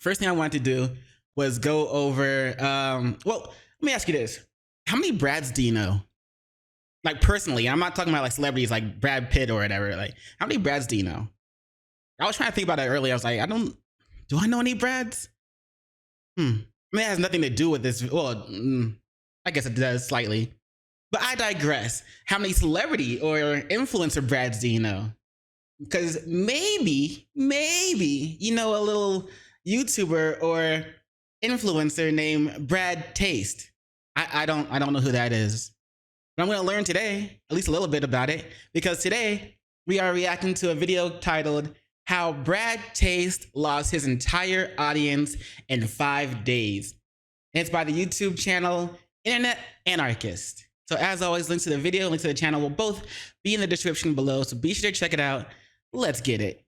first thing I wanted to do was go over, well, let me ask you this. How many Brads do you know? Like personally, I'm not talking about like celebrities like Brad Pitt or whatever. Like, how many Brads do you know? I was trying to think about that earlier. I was like, do I know any Brads? I mean, it has nothing to do with this. Well, I guess it does slightly. But I digress. How many celebrity or influencer Brads do you know? Because maybe you know a little YouTuber or influencer named Brad Taste. I don't know who that is. But I'm going to learn today, at least a little bit about it, because today we are reacting to a video titled How Brad Taste Lost His Entire Audience in 5 Days. And it's by the YouTube channel Internet Anarchist. So as always, links to the video, links to the channel will both be in the description below. So be sure to check it out. Let's get it.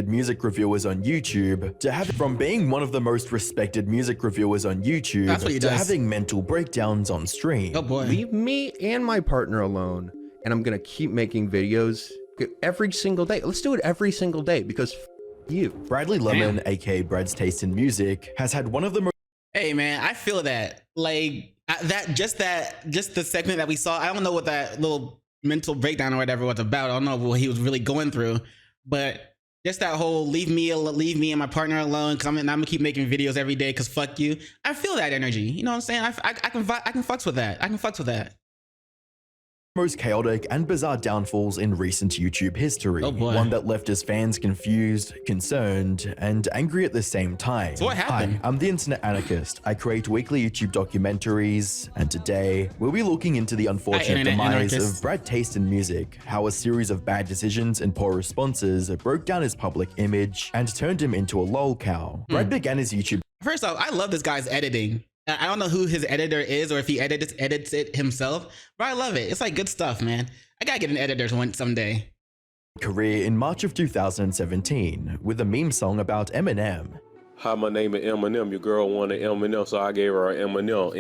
Music reviewers on YouTube to have from being one of the most respected music reviewers on YouTube to having mental breakdowns on stream. Oh boy. Leave me and my partner alone, and I'm gonna keep making videos every single day. Let's do it every single day because you. Bradley Lemon, aka Brad's Taste in Music, has had one of the most. Hey man, I feel that. Like just the segment that we saw. I don't know what that little mental breakdown or whatever was about. I don't know what he was really going through, but just that whole leave me and my partner alone because I'm gonna keep making videos every day because fuck you. I feel that energy. You know what I'm saying? I can fucks with that. I can fucks with that. Most chaotic and bizarre downfalls in recent YouTube history. Oh boy. One that left his fans confused, concerned, and angry at the same time. So what happened? Hi, I'm the Internet Anarchist. I create weekly YouTube documentaries, and today we'll be looking into the unfortunate demise of Brad Taste in Music, how a series of bad decisions and poor responses broke down his public image and turned him into a lol cow. Brad began his YouTube. First off, I love this guy's editing. I don't know who his editor is or if he edits it himself, but I love it. It's like good stuff, man. I gotta get an editor someday. Career in March of 2017 with a meme song about Eminem. Hi, my name is Eminem. Your girl wanted Eminem, so I gave her Eminem.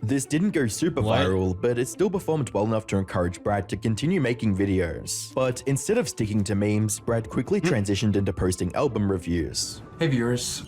This didn't go super viral, but it still performed well enough to encourage Brad to continue making videos. But instead of sticking to memes, Brad quickly transitioned into posting album reviews. Hey viewers,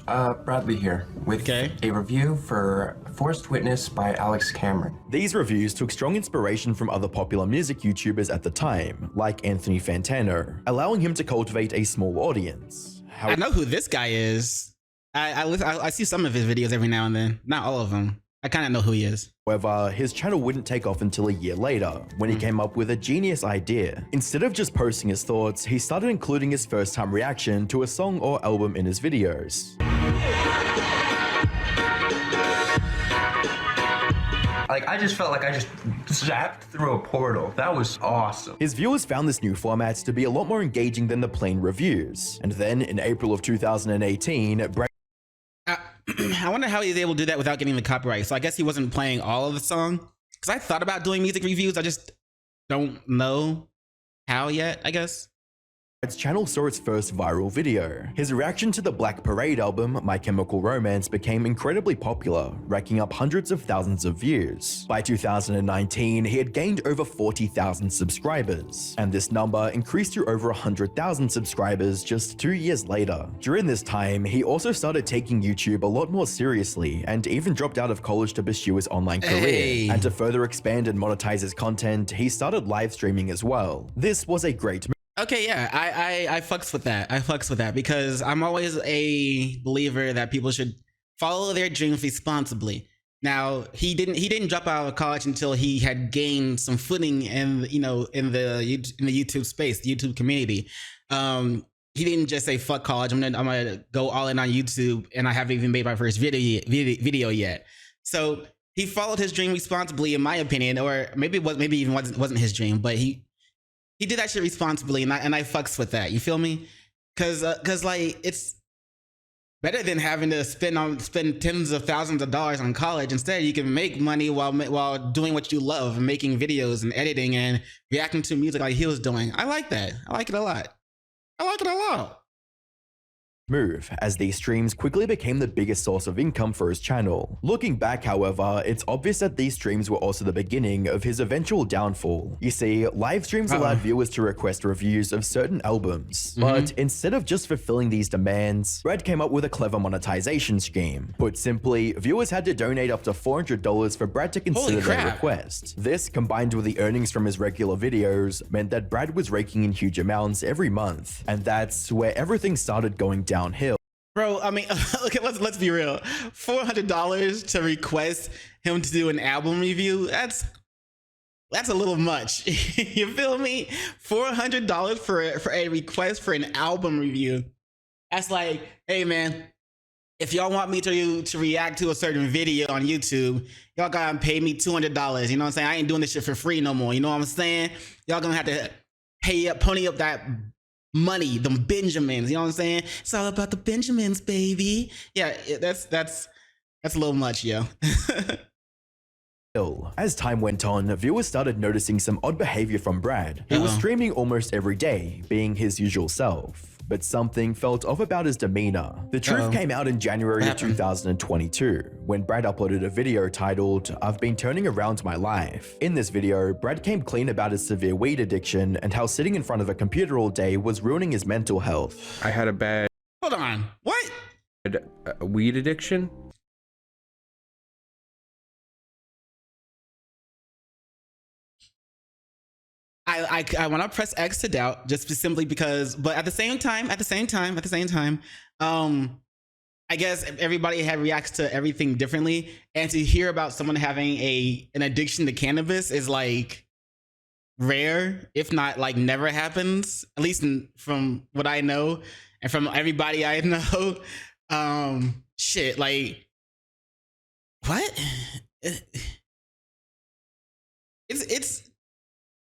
Bradley here with a review for Forced Witness by Alex Cameron. These reviews took strong inspiration from other popular music YouTubers at the time, like Anthony Fantano, allowing him to cultivate a small audience. I know who this guy is. I see some of his videos every now and then. Not all of them. I kind of know who he is. However, his channel wouldn't take off until a year later, when he came up with a genius idea. Instead of just posting his thoughts, he started including his first-time reaction to a song or album in his videos. Like, I just felt like I just zapped through a portal. That was awesome. His viewers found this new format to be a lot more engaging than the plain reviews. And then, in April of 2018, Brad I wonder how he's able to do that without getting the copyright. So I guess he wasn't playing all of the song. Because I thought about doing music reviews. I just don't know how yet, I guess. Brad's channel saw its first viral video. His reaction to the Black Parade album, My Chemical Romance, became incredibly popular, racking up hundreds of thousands of views. By 2019, he had gained over 40,000 subscribers, and this number increased to over 100,000 subscribers just 2 years later. During this time, he also started taking YouTube a lot more seriously, and even dropped out of college to pursue his online career. And to further expand and monetize his content, he started live streaming as well. This was a great move. Okay, yeah, I fucks with that. I fucks with that because I'm always a believer that people should follow their dreams responsibly. Now, he didn't drop out of college until he had gained some footing in the YouTube space, the YouTube community. He didn't just say fuck college. I'm gonna go all in on YouTube, and I haven't even made my first video yet. So he followed his dream responsibly, in my opinion, or maybe even wasn't his dream, but he did that shit responsibly, and I fucks with that. You feel me? Cause like it's better than having to spend tens of thousands of dollars on college. Instead, you can make money while doing what you love, and making videos and editing and reacting to music like he was doing. I like that. I like it a lot. I like it a lot. move, as these streams quickly became the biggest source of income for his channel. Looking back, however, it's obvious that these streams were also the beginning of his eventual downfall. You see, live streams allowed viewers to request reviews of certain albums, but instead of just fulfilling these demands, Brad came up with a clever monetization scheme. Put simply, viewers had to donate up to $400 for Brad to consider their request. This, combined with the earnings from his regular videos, meant that Brad was raking in huge amounts every month, and that's where everything started going downhill. Bro, I mean, okay, let's be real. $400 to request him to do an album review, that's a little much. You feel me? $400 for a request for an album review. That's like, hey man, if y'all want me to react to a certain video on YouTube, y'all gotta pay me $200. You know what I'm saying? I ain't doing this shit for free no more. You know what I'm saying? Y'all gonna have to pony up that money, them Benjamins. You know what I'm saying? It's all about the Benjamins, baby. Yeah, that's a little much, yo. As time went on, viewers started noticing some odd behavior from Brad. He was streaming almost every day, being his usual self. But something felt off about his demeanor. The truth came out in January of 2022, when Brad uploaded a video titled, "I've been turning around my life." In this video, Brad came clean about his severe weed addiction and how sitting in front of a computer all day was ruining his mental health. I had a bad... Hold on, what? Weed addiction? I want to press X to doubt just simply because, but at the same time, I guess everybody reacts to everything differently, and to hear about someone having an addiction to cannabis is like rare, if not like never happens, at least from what I know and from everybody I know. Shit, like what?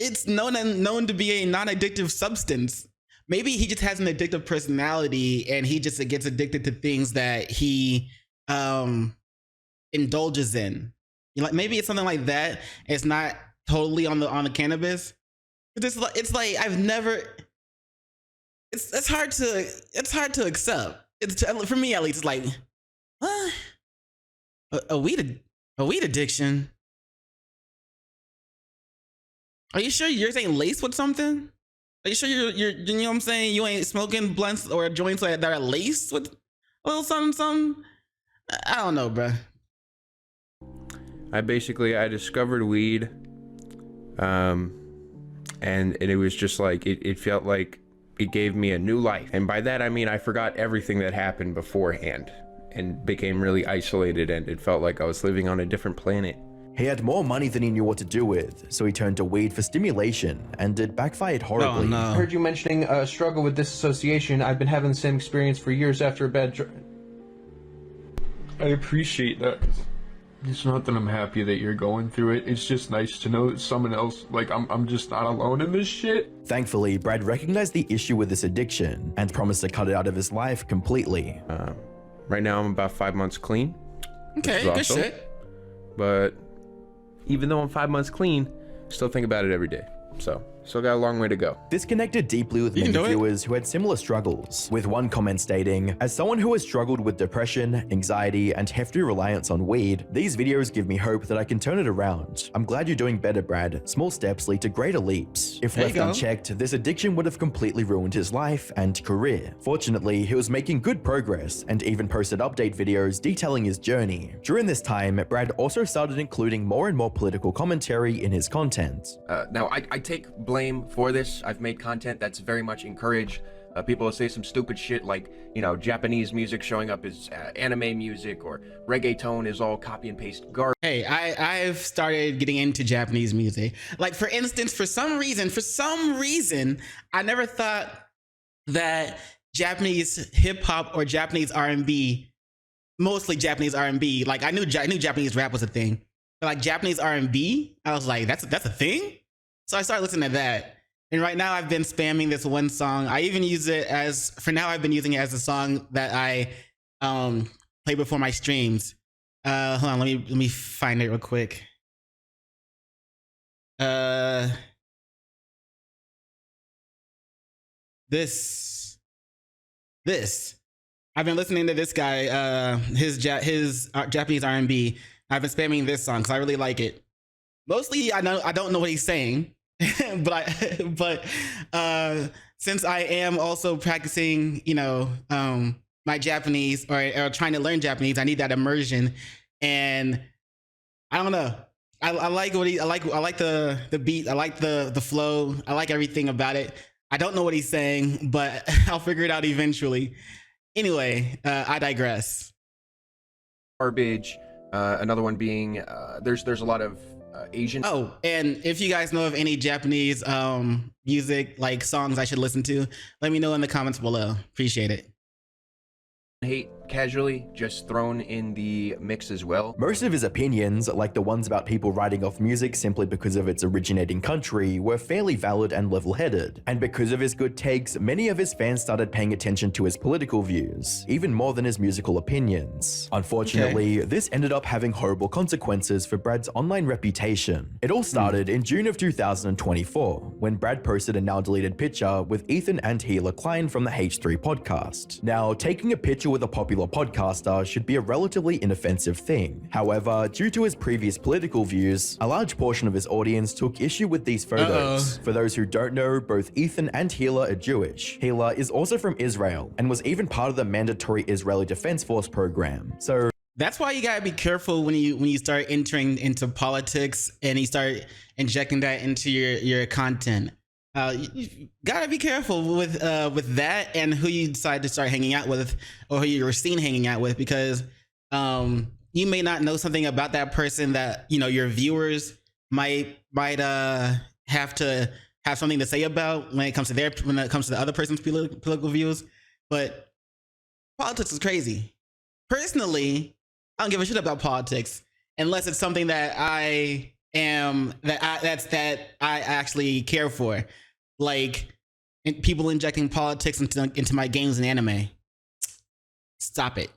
It's known to be a non-addictive substance. Maybe he just has an addictive personality and he just gets addicted to things that he indulges in. You know, like maybe it's something like that. It's not totally on the cannabis. It's like I've never. It's hard to accept. It's for me at least. It's like what? A weed addiction. Are you sure yours ain't laced with something? Are you sure you're you know what I'm saying? You ain't smoking blunts or joints that are laced with a little something? I don't know, bro. I discovered weed, and it was just like, it felt like it gave me a new life. And by that, I mean, I forgot everything that happened beforehand and became really isolated, and it felt like I was living on a different planet. He had more money than he knew what to do with, so he turned to weed for stimulation, and it backfired horribly. Oh, no. I heard you mentioning a struggle with disassociation. I've been having the same experience for years after a bad I appreciate that. It's not that I'm happy that you're going through it. It's just nice to know that someone else, like, I'm just not alone in this shit. Thankfully, Brad recognized the issue with this addiction and promised to cut it out of his life completely. Right now, I'm about 5 months clean. Okay, good shit. But even though I'm 5 months clean, still think about it every day. So, still got a long way to go. This connected deeply with many viewers who had similar struggles, with one comment stating, "As someone who has struggled with depression, anxiety, and hefty reliance on weed, these videos give me hope that I can turn it around. I'm glad you're doing better, Brad. Small steps lead to greater leaps." If left unchecked, this addiction would have completely ruined his life and career. Fortunately, he was making good progress and even posted update videos detailing his journey. During this time, Brad also started including more and more political commentary in his content. Now, I take blame for this. I've made content that's very much encouraged people to say some stupid shit like, you know, Japanese music showing up as anime music, or reggaeton is all copy and paste garbage. Hey, I've started getting into Japanese music. Like, for instance, for some reason, I never thought that Japanese hip hop or Japanese R&B, mostly Japanese R&B, like I knew Japanese rap was a thing, but like Japanese R&B, I was like, that's a thing? So I started listening to that. And right now I've been spamming this one song. I even use it as, for now I've been using it as a song that I play before my streams. Hold on, let me find it real quick. This. I've been listening to this guy, his Japanese R&B. I've been spamming this song because I really like it. Mostly, I don't know what he's saying, but since I am also practicing, my Japanese or trying to learn Japanese, I need that immersion, and I don't know. I like what I like the beat. I like the flow. I like everything about it. I don't know what he's saying, but I'll figure it out eventually. Anyway, I digress. Garbage. Another one being there's a lot of Asian. Oh, and if you guys know of any Japanese music, like songs I should listen to, let me know in the comments below. Appreciate it. Hate casually just thrown in the mix as well. Most of his opinions, like the ones about people writing off music simply because of its originating country, were fairly valid and level-headed. And because of his good takes, many of his fans started paying attention to his political views, even more than his musical opinions. Unfortunately, this ended up having horrible consequences for Brad's online reputation. It all started in June of 2024, when Brad posted a now-deleted picture with Ethan and Gila Klein from the H3 podcast. Now, taking a picture with a popular podcaster should be a relatively inoffensive thing. However, due to his previous political views, a large portion of his audience took issue with these photos. For those who don't know, both Ethan and Gila are Jewish. Gila is also from Israel and was even part of the mandatory Israeli Defense Force program. So that's why you gotta be careful when you start entering into politics and you start injecting that into your content. You gotta be careful with that and who you decide to start hanging out with or who you're seen hanging out with, because you may not know something about that person that your viewers might have to have something to say about when it comes to the other person's political views. But politics is crazy. Personally, I don't give a shit about politics unless it's something that I actually care for, like people injecting politics into my games and anime. Stop it.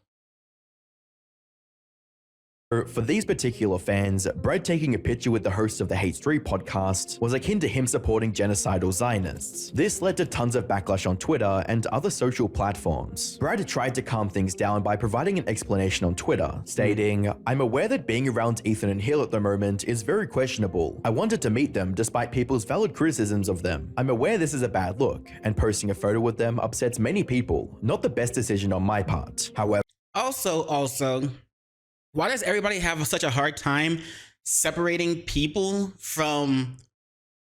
For these particular fans, Brad taking a picture with the host of the H3 podcast was akin to him supporting genocidal Zionists. This led to tons of backlash on Twitter and other social platforms. Brad tried to calm things down by providing an explanation on Twitter, stating, "I'm aware that being around Ethan and Hill at the moment is very questionable. I wanted to meet them despite people's valid criticisms of them. I'm aware this is a bad look, and posting a photo with them upsets many people. Not the best decision on my part. However..." Also, why does everybody have such a hard time separating people from,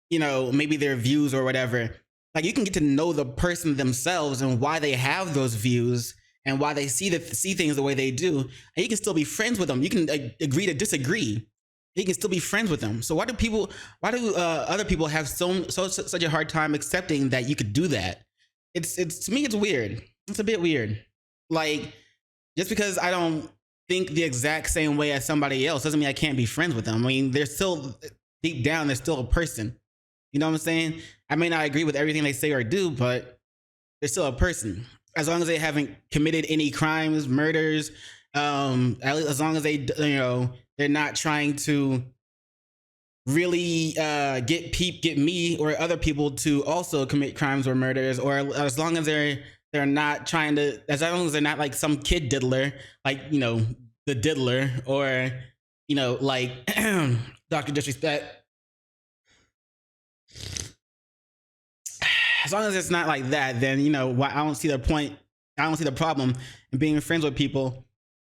maybe their views or whatever? Like, you can get to know the person themselves and why they have those views and why they see things the way they do, and you can still be friends with them. You can agree to disagree. You can still be friends with them. So why do other people have such a hard time accepting that you could do that? It's to me, it's weird. It's a bit weird. Like, just because I don't think the exact same way as somebody else doesn't mean I can't be friends with them. I mean, they're still, deep down, they're still a person. You know what I'm saying? I may not agree with everything they say or do, but they're still a person. As long as they haven't committed any crimes, murders, as long as they're not trying to really get me or other people to also commit crimes or murders, or as long as they're not trying to, as long as they're not like some kid diddler, like, the diddler, or, like Dr. Disrespect. As long as it's not like that, then, why I don't see the point. I don't see the problem in being friends with people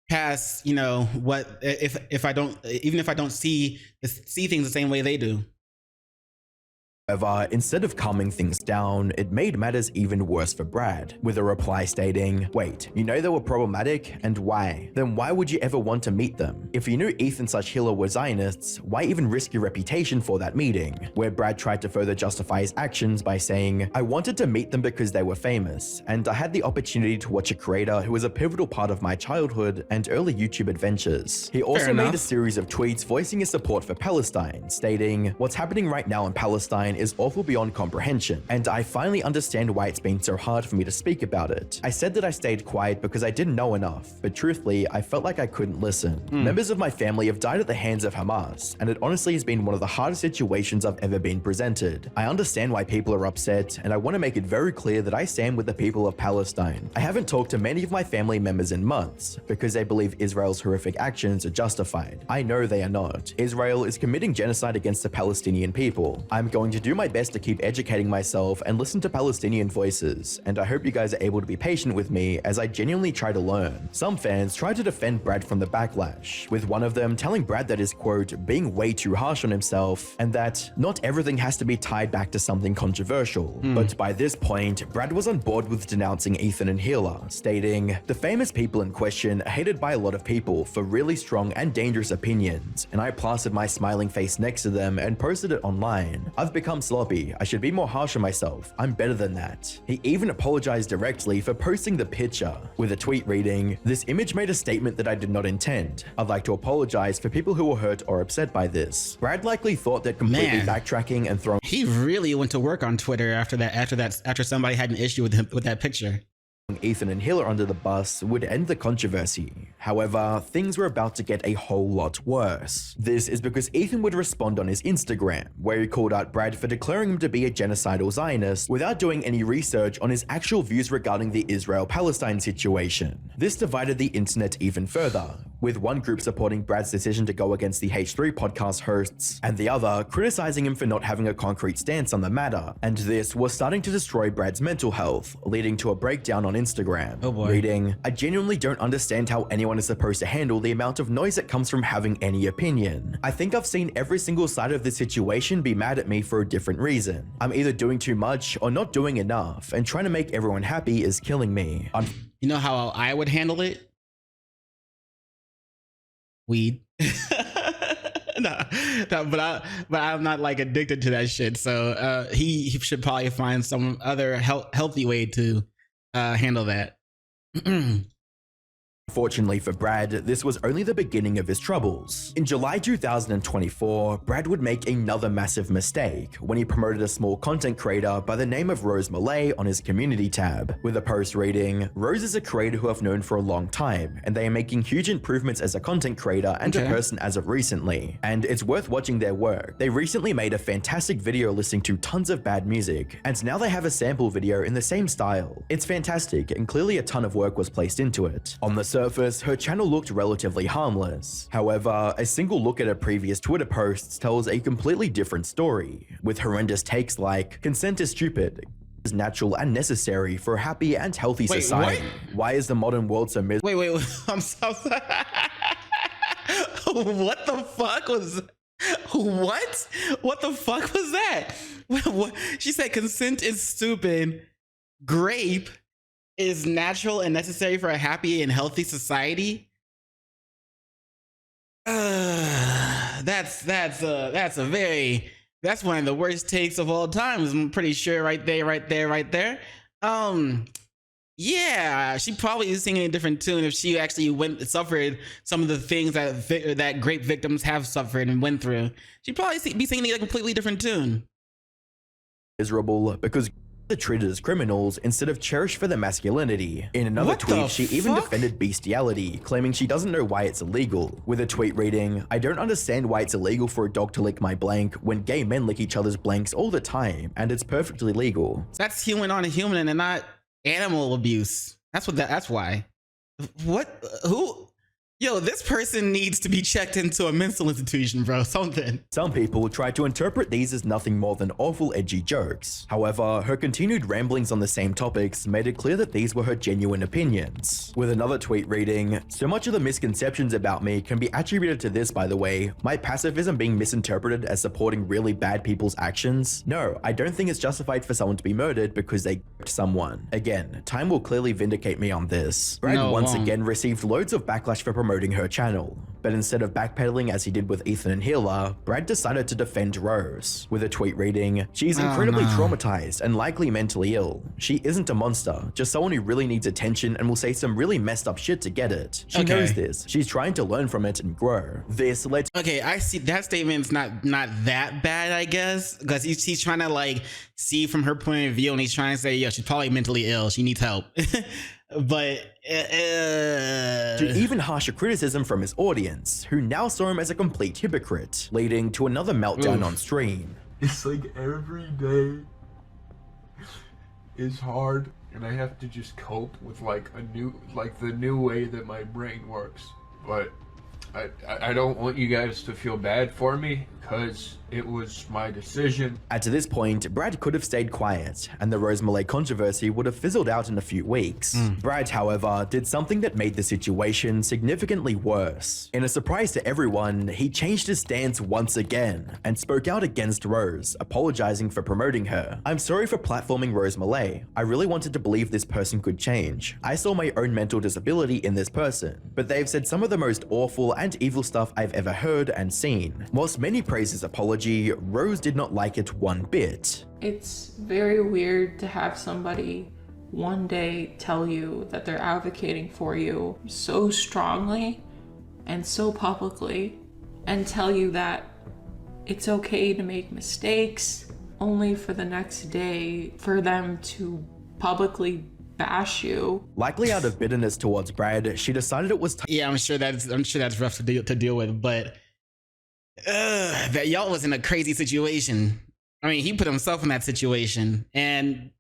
past, what, if I don't, even if I don't see things the same way they do. However, instead of calming things down, it made matters even worse for Brad, with a reply stating, "Wait, they were problematic, and why? Then why would you ever want to meet them? If you knew Ethan/Hiller were Zionists, why even risk your reputation for that meeting?" Where Brad tried to further justify his actions by saying, "I wanted to meet them because they were famous, and I had the opportunity to watch a creator who was a pivotal part of my childhood and early YouTube adventures." He also made a series of tweets voicing his support for Palestine, stating, "What's happening right now in Palestine is awful beyond comprehension, and I finally understand why it's been so hard for me to speak about it. I said that I stayed quiet because I didn't know enough, but truthfully, I felt like I couldn't listen. Members of my family have died at the hands of Hamas, and it honestly has been one of the hardest situations I've ever been presented. I understand why people are upset, and I want to make it very clear that I stand with the people of Palestine. I haven't talked to many of my family members in months, because they believe Israel's horrific actions are justified. I know they are not. Israel is committing genocide against the Palestinian people. I'm going to do my best to keep educating myself and listen to Palestinian voices, and I hope you guys are able to be patient with me as I genuinely try to learn. Some fans try to defend Brad from the backlash, with one of them telling Brad that is, quote, being way too harsh on himself, and that not everything has to be tied back to something controversial. But by this point, Brad was on board with denouncing Ethan and Healer, stating, the famous people in question are hated by a lot of people for really strong and dangerous opinions, and I plastered my smiling face next to them and posted it online. I've become sloppy. I should be more harsh on myself. I'm better than that. He even apologized directly for posting the picture, with a tweet reading, this image made a statement that I did not intend. I'd like to apologize for people who were hurt or upset by this. Brad likely thought that completely backtracking and throwing He really went to work on Twitter after somebody had an issue with him with that picture. Ethan and Healer under the bus would end the controversy. However, things were about to get a whole lot worse. This is because Ethan would respond on his Instagram, where he called out Brad for declaring him to be a genocidal Zionist without doing any research on his actual views regarding the Israel-Palestine situation. This divided the internet even further, with one group supporting Brad's decision to go against the H3 podcast hosts, and the other criticizing him for not having a concrete stance on the matter. And this was starting to destroy Brad's mental health, leading to a breakdown on Instagram. Oh boy. Reading, I genuinely don't understand how anyone is supposed to handle the amount of noise that comes from having any opinion. I think I've seen every single side of the situation be mad at me for a different reason. I'm either doing too much or not doing enough, and trying to make everyone happy is killing me. You know how I would handle it? Weed. no, but I'm not like addicted to that shit. So he should probably find some other healthy way to handle that. Fortunately for Brad, this was only the beginning of his troubles. In July 2024, Brad would make another massive mistake when he promoted a small content creator by the name of Rose Mulet on his community tab, with a post reading, Rose is a creator who I've known for a long time, and they are making huge improvements as a content creator and a person as of recently, and it's worth watching their work. They recently made a fantastic video listening to tons of bad music, and now they have a sample video in the same style. It's fantastic, and clearly a ton of work was placed into it. On the surface, her channel looked relatively harmless. However, a single look at her previous Twitter posts tells a completely different story, with horrendous takes like, consent is stupid, is natural and necessary for a happy and healthy society. What? Why is the modern world so miserable? Wait, I'm so sorry. What the fuck was what the fuck was that? What? She said consent is stupid, grape is natural and necessary for a happy and healthy society. That's one of the worst takes of all time. I'm pretty sure right there. Yeah, she probably is singing a different tune if she actually suffered some of the things that grape victims have suffered and went through. She'd probably be singing a completely different tune. Miserable because they're treated as criminals instead of cherished for their masculinity. In another tweet, she even defended bestiality, claiming she doesn't know why it's illegal, with a tweet reading, I don't understand why it's illegal for a dog to lick my blank when gay men lick each other's blanks all the time, and it's perfectly legal. That's human on a human and not animal abuse. That's why. What? Who? Yo, this person needs to be checked into a mental institution, bro. Something. Some people try to interpret these as nothing more than awful edgy jokes. However, her continued ramblings on the same topics made it clear that these were her genuine opinions. With another tweet reading, so much of the misconceptions about me can be attributed to this, by the way, my pacifism being misinterpreted as supporting really bad people's actions. No, I don't think it's justified for someone to be murdered because they g***ed someone. Again, time will clearly vindicate me on this. Brad once again received loads of backlash for promoting promoting her channel. But instead of backpedaling as he did with Ethan and Healer, Brad decided to defend Rose, with a tweet reading, "She's incredibly traumatized and likely mentally ill. She isn't a monster, just someone who really needs attention and will say some really messed up shit to get it. She knows this. She's trying to learn from it and grow." This led to— Okay, I see that statement's not that bad, I guess, because he's trying to like see from her point of view, and he's trying to say, yeah, she's probably mentally ill. She needs help. But to even harsher criticism from his audience, who now saw him as a complete hypocrite, leading to another meltdown on stream. It's like every day is hard, and I have to just cope with like the new way that my brain works. But I don't want you guys to feel bad for me, because it was my decision. At this point, Brad could have stayed quiet, and the Rose Mulet controversy would have fizzled out in a few weeks. Brad, however, did something that made the situation significantly worse. In a surprise to everyone, he changed his stance once again, and spoke out against Rose, apologizing for promoting her. "I'm sorry for platforming Rose Mulet. I really wanted to believe this person could change. I saw my own mental disability in this person, but they've said some of the most awful and evil stuff I've ever heard and seen." Whilst many praised his apology, Rose did not like it one bit. "It's very weird to have somebody one day tell you that they're advocating for you so strongly and so publicly, and tell you that it's okay to make mistakes, only for the next day for them to publicly bash you." Likely out of bitterness towards Brad, she decided it was time. yeah, I'm sure that's rough to deal with, but that y'all was in a crazy situation. I mean, he put himself in that situation, and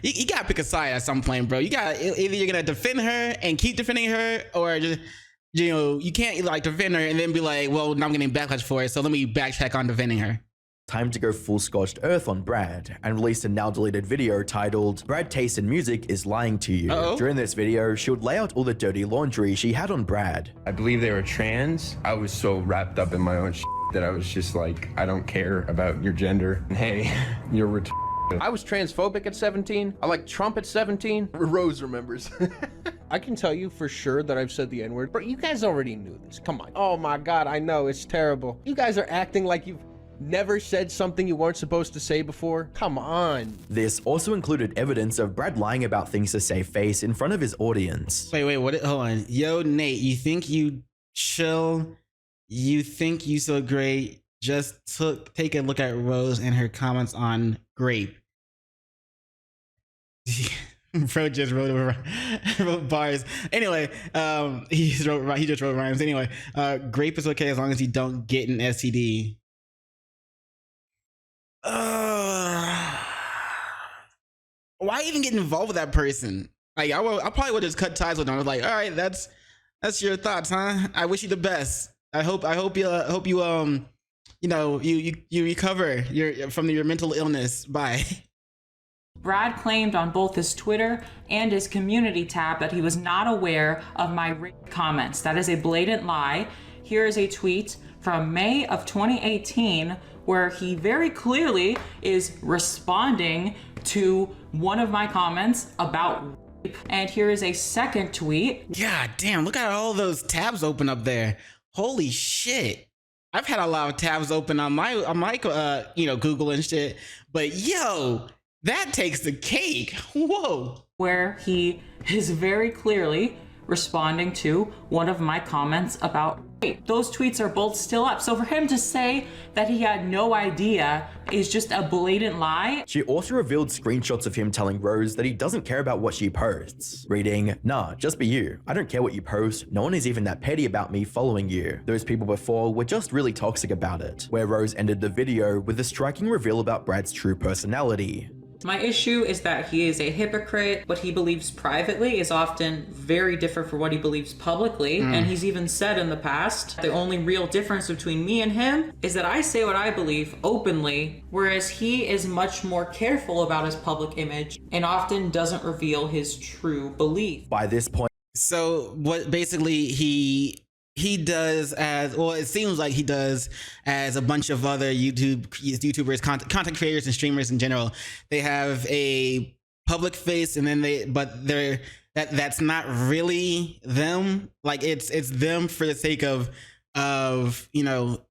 you gotta pick a side at some point, bro. You got either you're gonna defend her and keep defending her, or just, you know, you can't like defend her and then be like, well, now I'm getting backlash for it, so let me backtrack on defending her. Time to go full scorched earth on Brad, and released a now deleted video titled "Brad Taste in Music is Lying to You." During this video, she would lay out all the dirty laundry she had on Brad. I believe they were trans. I was so wrapped up in my own shit that I was just like, I don't care about your gender. Hey, you're I was transphobic at 17. I liked Trump at 17. Rose remembers. I can tell you for sure that I've said the N-word, but you guys already knew this. Come on. Oh my God, I know, it's terrible. You guys are acting like you've never said something you weren't supposed to say before. Come on. This also included evidence of Brad lying about things to save face in front of his audience. Wait, what? Hold on. Yo, Nate, you think you chill? You think you so great? Just take a look at Rose and her comments on Grape. Bro just wrote bars. Anyway, he just wrote rhymes. Anyway, Grape is okay as long as you don't get an STD. Why even get involved with that person? Like, I probably would have just cut ties with them. I was like, all right, that's your thoughts, huh? I wish you the best. I hope you you know, you recover from your mental illness. Bye. Brad claimed on both his Twitter and his community tab that he was not aware of my rape comments. That is a blatant lie. Here is a tweet from May of 2018 where he very clearly is responding to one of my comments about rape. And here is a second tweet. God damn, look at all those tabs open up there. Holy shit. I've had a lot of tabs open on my you know, Google and shit, but yo, that takes the cake. Whoa. Where he is very clearly responding to one of my comments about rape. Those tweets are both still up. So for him to say that he had no idea is just a blatant lie. She also revealed screenshots of him telling Rose that he doesn't care about what she posts, reading, "Nah, just be you. I don't care what you post. No one is even that petty about me following you. Those people before were just really toxic about it," where Rose ended the video with a striking reveal about Brad's true personality. My issue is that he is a hypocrite. What he believes privately is often very different from what he believes publicly. And he's even said in the past, the only real difference between me and him is that I say what I believe openly, whereas he is much more careful about his public image and often doesn't reveal his true belief. By this point, so what basically he does, as well, it seems like he does as a bunch of other YouTubers, content creators and streamers in general. They have a public face, and then they're that's not really them. Like it's them for the sake of you know,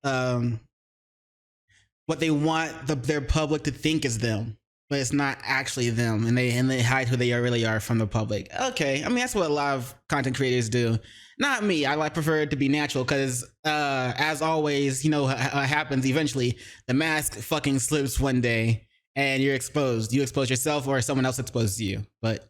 what they want their public to think is them, but it's not actually them, and they hide who they really are from the public. Okay, I mean that's what a lot of content creators do. Not me. I prefer it to be natural because, as always, you know what happens eventually. The mask fucking slips one day, and you're exposed. You expose yourself, or someone else exposes you. But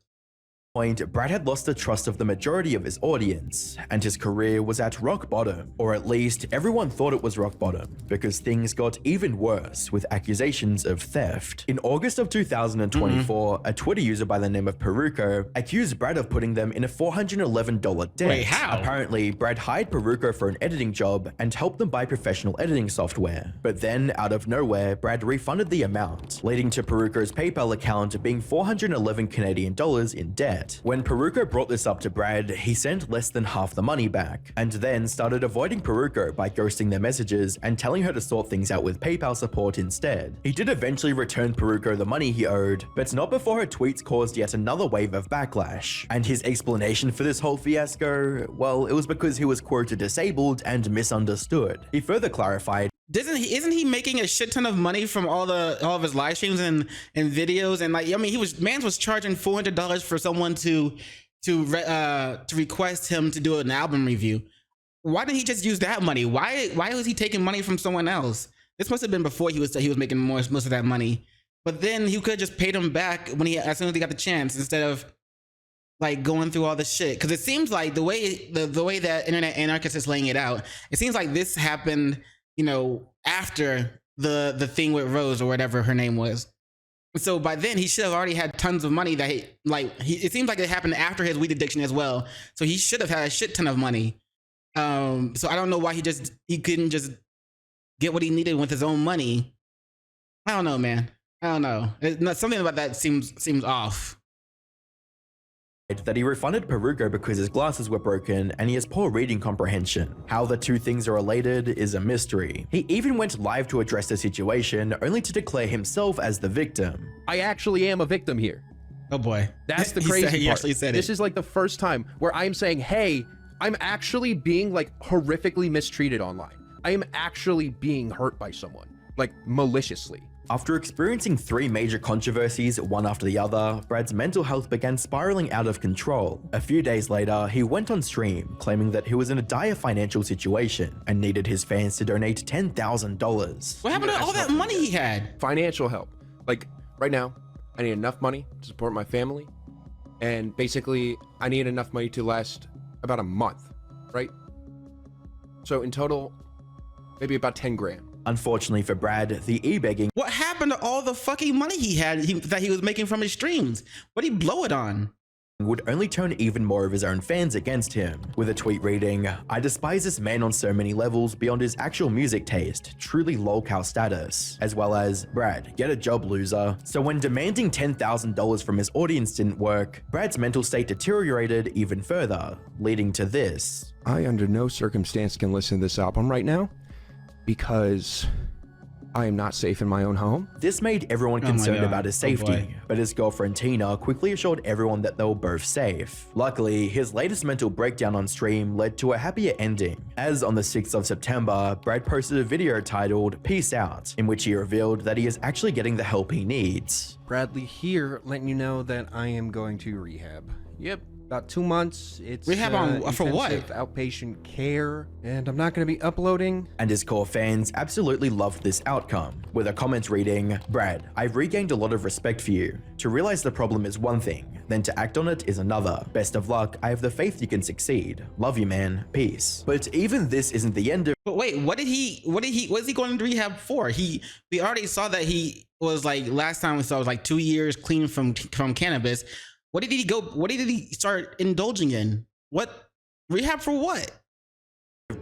point, Brad had lost the trust of the majority of his audience, and his career was at rock bottom, or at least everyone thought it was rock bottom, because things got even worse with accusations of theft. In August of 2024, a Twitter user by the name of Peruko accused Brad of putting them in a $411 debt. Wait, how? Apparently, Brad hired Peruko for an editing job and helped them buy professional editing software. But then, out of nowhere, Brad refunded the amount, leading to Peruko's PayPal account being 411 Canadian dollars in debt. When Peruko brought this up to Brad, he sent less than half the money back, and then started avoiding Peruko by ghosting their messages and telling her to sort things out with PayPal support instead. He did eventually return Peruko the money he owed, but not before her tweets caused yet another wave of backlash. And his explanation for this whole fiasco? Well, it was because he was quoted disabled and misunderstood. He further clarified, isn't he making a shit ton of money from all of his live streams and videos? And like, I mean, Mans was charging $400 for someone to request him to do an album review. Why didn't he just use that money? Why was he taking money from someone else? This must have been before he was making most of that money. But then he could have just paid him back as soon as he got the chance, instead of like going through all this shit. Because it seems like the way that Internet Anarchist is laying it out, it seems like this happened, you know, after the thing with Rose or whatever her name was. So by then he should have already had tons of money that it seems like it happened after his weed addiction as well. So he should have had a shit ton of money. So I don't know why he couldn't just get what he needed with his own money. I don't know, man. I don't know. Something about that seems off. That he refunded Peruko because his glasses were broken and he has poor reading comprehension. How the two things are related is a mystery. He even went live to address the situation, only to declare himself as the victim. I actually am a victim here. Oh boy. That's the crazy part. He actually said it. This is like the first time where I'm saying, hey, I'm actually being like horrifically mistreated online. I am actually being hurt by someone, like maliciously. After experiencing 3 major controversies, one after the other, Brad's mental health began spiraling out of control. A few days later, he went on stream, claiming that he was in a dire financial situation and needed his fans to donate $10,000. What happened to all that money he had? Financial help. Like, right now, I need enough money to support my family, and basically, I need enough money to last about a month, right? So in total, maybe about 10 grand. Unfortunately for Brad, the e-begging What happened to all the fucking money he had that he was making from his streams? What did he blow it on? would only turn even more of his own fans against him, with a tweet reading, "I despise this man on so many levels beyond his actual music taste, truly lolcow status," as well as, "Brad, get a job, loser." So when demanding $10,000 from his audience didn't work, Brad's mental state deteriorated even further, leading to this. I under no circumstance can listen to this album right now because I am not safe in my own home. This made everyone concerned about his safety, but his girlfriend Tina quickly assured everyone that they were both safe. Luckily, his latest mental breakdown on stream led to a happier ending, as on the 6th of September, Brad posted a video titled "Peace Out," in which he revealed that he is actually getting the help he needs. Bradley here, letting you know that I am going to rehab. Yep. About 2 months. It's rehab for what? Outpatient care, and I'm not going to be uploading. And his core fans absolutely loved this outcome, with a comment reading, "Brad, I've regained a lot of respect for you. To realize the problem is one thing, then to act on it is another. Best of luck. I have the faith you can succeed. Love you, man. Peace." But even this isn't the end of. But wait, what is he going to rehab for? We already saw that he was like, last time we saw was like 2 years clean from cannabis. What did he start indulging in? What rehab for what?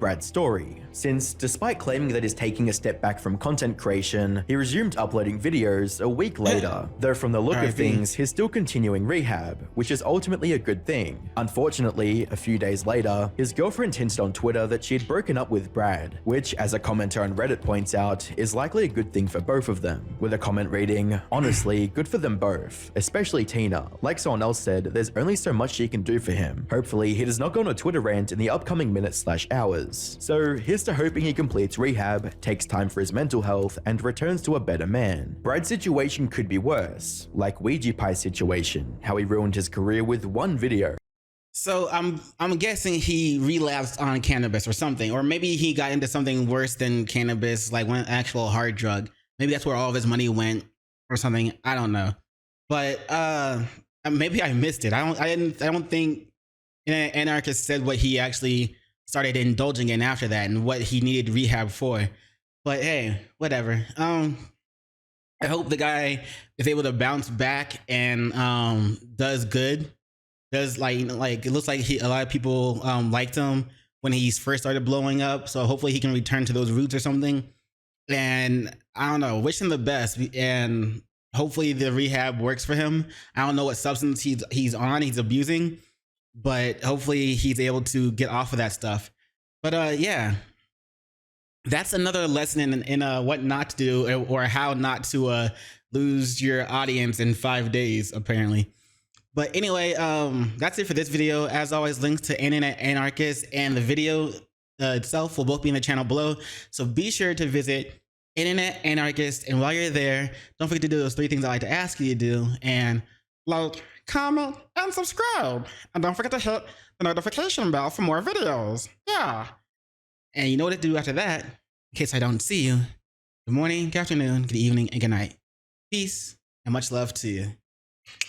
Brad's story. since despite claiming that he's taking a step back from content creation, he resumed uploading videos a week later. Though from the look of things, he's still continuing rehab, which is ultimately a good thing. Unfortunately, a few days later, his girlfriend hinted on Twitter that she had broken up with Brad, which, as a commenter on Reddit points out, is likely a good thing for both of them, with a comment reading, "Honestly, good for them both, especially Tina. Like someone else said, there's only so much she can do for him. Hopefully, he does not go on a Twitter rant in the upcoming minutes/hours. So here's to hoping he completes rehab, takes time for his mental health, and returns to a better man. Brad's situation could be worse, like Ouija Pie's situation, how he ruined his career with one video." So I'm guessing he relapsed on cannabis or something, or maybe he got into something worse than cannabis, like one actual hard drug. Maybe that's where all of his money went or something. I don't know, but maybe I missed it. I don't think Anarchist said what he actually started indulging in after that and what he needed rehab for. But hey, whatever. I hope the guy is able to bounce back and does good. Does like it looks like a lot of people liked him when he first started blowing up. So hopefully he can return to those roots or something. And I don't know, wish him the best, and hopefully the rehab works for him. I don't know what substance he's on, he's abusing, but hopefully he's able to get off of that stuff. But yeah, that's another lesson in what not to do, or how not to lose your audience in 5 days, apparently. But anyway, that's it for this video. As always, links to Internet Anarchist and the video itself will both be in the channel below. So be sure to visit Internet Anarchist, and while you're there, don't forget to do those 3 things I like to ask you to do, and like, comment, and subscribe. And don't forget to hit the notification bell for more videos. Yeah. And you know what to do after that, in case I don't see you. Good morning, good afternoon, good evening, and good night. Peace, and much love to you.